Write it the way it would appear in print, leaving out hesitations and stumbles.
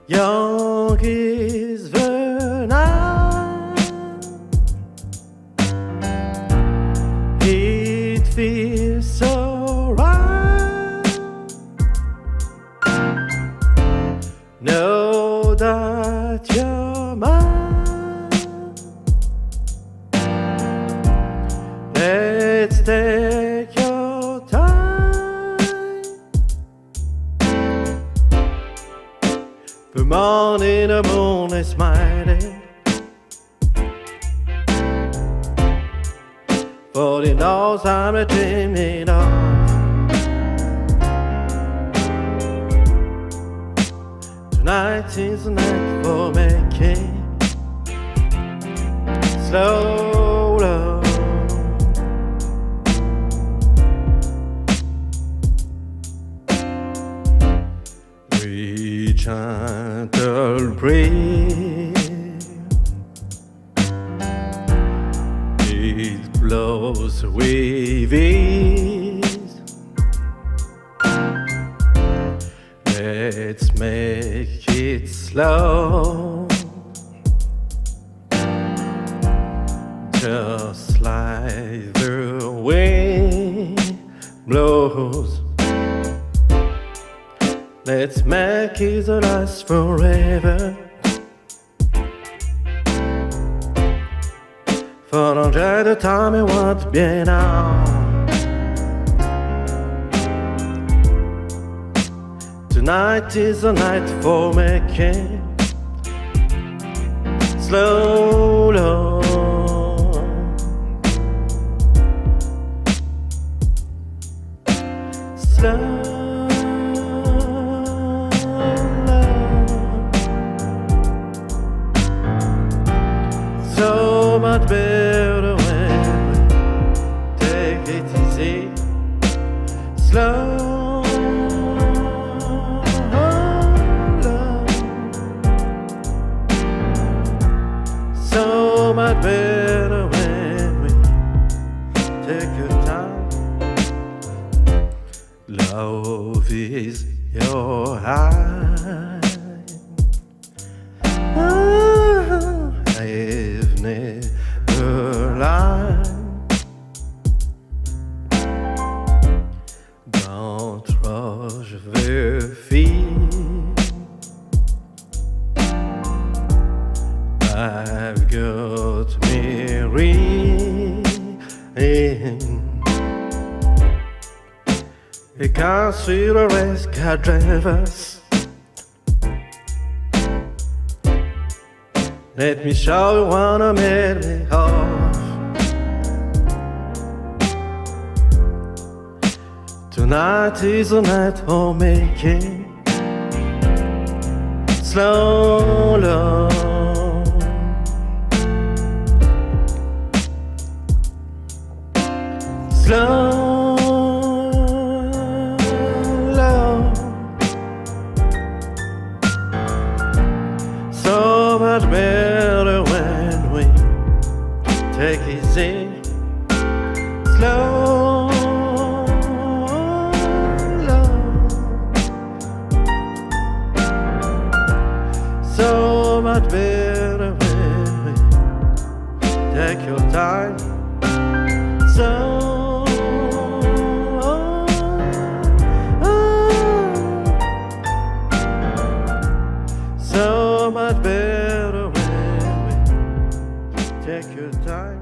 Young is the night, it feels so right. Know that you're mine. Let's take your time. The morning, the moon is smiling. 40 knows I'm dreaming of. Tonight is the night for making slow love. We gentle breeze, it blows with ease. Let's make it slow, just like the wind blows. Let's make it last forever. For don't try to tell me what's bien now. Tonight is the night for making slow love. Slow. So much better when we take it easy, slow love. So much better when we take your time. Love is your eye. I've never lied. Don't rush the feet. I've got me reading. You can't see the race car drivers. Let me show you wanna make me off. Tonight is the night for making slow love. Slow love. So much better when we take it easy, slow love. So much better when we take your time. So much better when we take your time.